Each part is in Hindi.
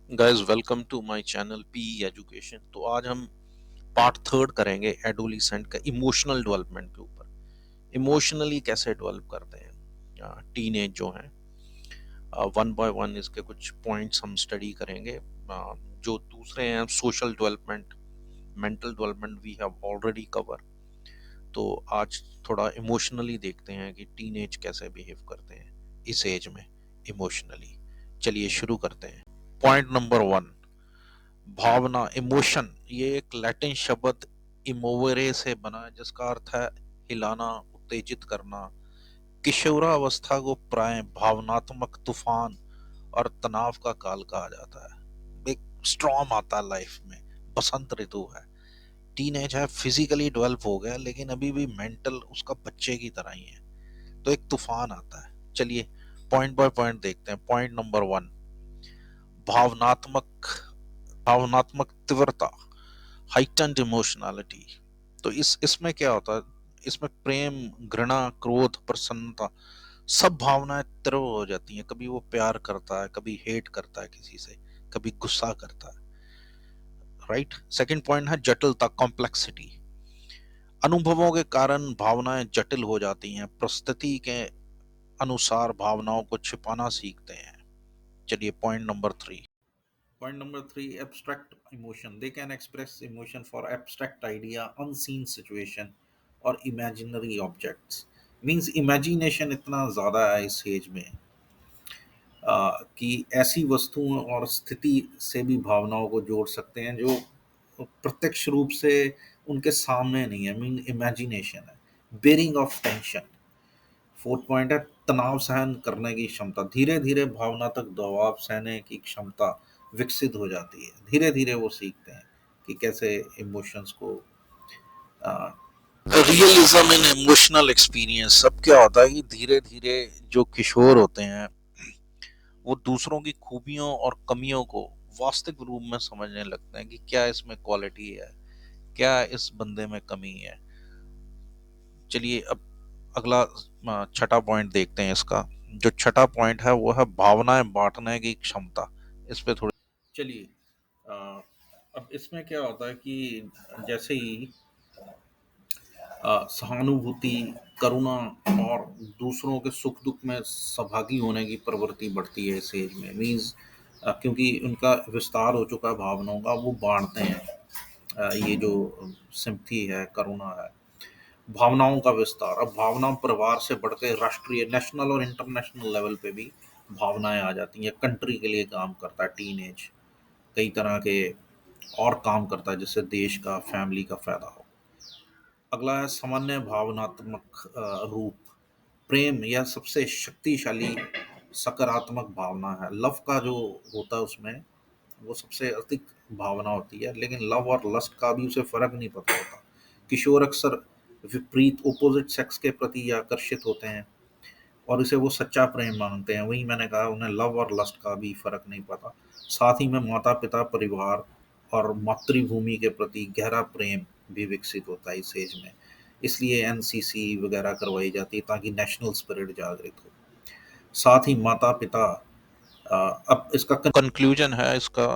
Guys welcome to my channel P education. तो आज हम पार्ट थर्ड करेंगे एडोलिसेंट का इमोशनल डेवलपमेंट के ऊपर। इमोशनली कैसे डेवलप करते हैं टीनेज जो है। वन बाय वन इसके कुछ पॉइंट्स हम स्टडी करेंगे। जो दूसरे हैं social development, mental development we have already cover. तो आज थोड़ा इमोशनली देखते हैं कि टीनेज कैसे बिहेव करते हैं इस एज में इमोशनली। चलिए शुरू करते हैं। पॉइंट नंबर वन, भावना, इमोशन। ये एक लैटिन शब्द इमोवरे से बना है जिसका अर्थ है हिलाना, उत्तेजित करना। किशोरावस्था को प्राय भावनात्मक तूफान और तनाव का काल कहा जाता है। एक स्ट्रॉम आता है लाइफ में, बसंत ऋतु है। टीनेज है, फिजिकली डेवलप हो गया लेकिन अभी भी मेंटल उसका बच्चे की तरह ही है। तो एक तूफान आता है। चलिए पॉइंट बाय पॉइंट देखते हैं। पॉइंट नंबर वन, भावनात्मक भावनात्मक तीव्रता, हाइटेंड इमोशनैलिटी। तो इसमें क्या होता है, इसमें प्रेम, घृणा, क्रोध, प्रसन्नता, सब भावनाएं तीव्र हो जाती हैं। कभी वो प्यार करता है, कभी हेट करता है किसी से, कभी गुस्सा करता है। राइट। सेकंड पॉइंट है जटिलता, कॉम्प्लेक्सिटी। अनुभवों के कारण भावनाएं जटिल हो जाती हैं, परिस्थिति के अनुसार भावनाओं को छिपाना सीखते हैं। चलिए point number three. Point number three, abstract emotion. They can express emotion for abstract idea, unseen situation, or imaginary objects. Means imagination इतना ज़्यादा है इस एज में कि ऐसी वस्तुओं और स्थिति से भी भावनाओं को जोड़ सकते हैं जो प्रत्यक्ष रूप से उनके सामने नहीं है। मीन इमेजिनेशन है। Bearing of tension. Fourth point है तनाव सहन करने की क्षमता। धीरे धीरे भावनात्मक दबाव सहने की क्षमता विकसित हो जाती है। धीरे धीरे वो सीखते हैं कि कैसे इमोशंस को। रियलिज्म इन इमोशनल एक्सपीरियंस। सब क्या होता है कि धीरे धीरे जो किशोर होते हैं वो दूसरों की खूबियों और कमियों को वास्तविक रूप में समझने लगते हैं कि क्या इसमें क्वालिटी है, क्या इस बंदे में कमी है। चलिए अब अगला छठा पॉइंट देखते हैं इसका। जो छठा पॉइंट है वो है भावनाएं बांटने की क्षमता। इस पे थोड़ी चलिए। अ, अब इसमें क्या होता है कि जैसे ही सहानुभूति, करुणा और दूसरों के सुख दुख में सहभागी होने की प्रवृत्ति बढ़ती है इस एज में। मीन्स क्योंकि उनका विस्तार हो चुका है भावनाओं का, वो बांटते हैं। ये जो सिंपथी है, करुणा है, भावनाओं का विस्तार। अब भावना परिवार से बढ़ के राष्ट्रीय, नेशनल और इंटरनेशनल लेवल पे भी भावनाएं आ जाती हैं। कंट्री के लिए काम करता है टीनेज, कई तरह के और काम करता है जिससे देश का, फैमिली का फायदा हो। अगला है सामान्य भावनात्मक रूप। प्रेम यह सबसे शक्तिशाली सकारात्मक भावना है। लव का जो होता है उसमें वो सबसे अधिक भावना होती है, लेकिन लव और लस्ट का भी उसे फर्क नहीं पता होता। किशोर अक्सर विपरीत, ओपोजिट सेक्स के प्रति आकर्षित होते हैं और इसे वो सच्चा प्रेम मानते हैं। वही मैंने कहा, उन्हें लव और लस्ट का भी फर्क नहीं पता। साथ ही में माता पिता, परिवार और मातृभूमि के प्रति गहरा प्रेम भी विकसित होता है इस एज में। इसलिए एनसीसी वगैरह करवाई जाती है ताकि नेशनल स्पिरिट जागृत हो। साथ ही माता पिता, अब इसका कंक्लूजन है इसका।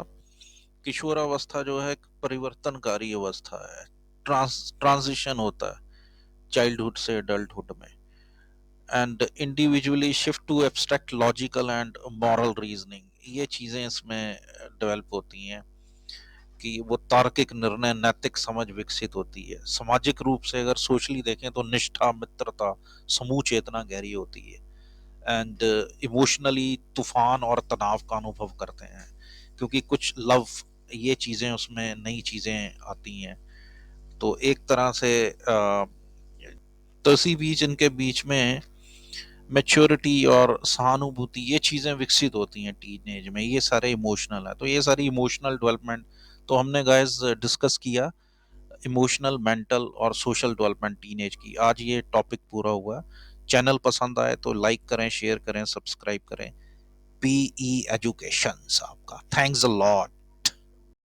किशोरावस्था जो है एक परिवर्तनकारी अवस्था है। ट्रांजिशन होता है चाइल्डहुड से एडल्टहुड में। And individually shift to abstract, logical and moral reasoning. ये चीज़ें इसमें डेवलप होती हैं कि वो तार्किक निर्णय, नैतिक समझ विकसित होती है। सामाजिक रूप से अगर सोशली देखें तो निष्ठा, मित्रता, समूह चेतना गहरी होती है। एंड इमोशनली तूफान और तनाव का अनुभव करते हैं क्योंकि कुछ लव, ये चीज़ें उसमें नई चीज़ें आती हैं। तो एक तरह से तो इसी बीच इनके बीच में मैच्योरिटी और सहानुभूति, ये चीज़ें विकसित होती हैं टीनेज में। ये सारे इमोशनल है। तो ये सारी इमोशनल डेवलपमेंट तो हमने गाइस डिस्कस किया। इमोशनल, मेंटल और सोशल डेवलपमेंट टीनेज की। आज ये टॉपिक पूरा हुआ। चैनल पसंद आए तो लाइक करें, शेयर करें, सब्सक्राइब करें। पीई एजुकेशन आपका। Thanks a lot.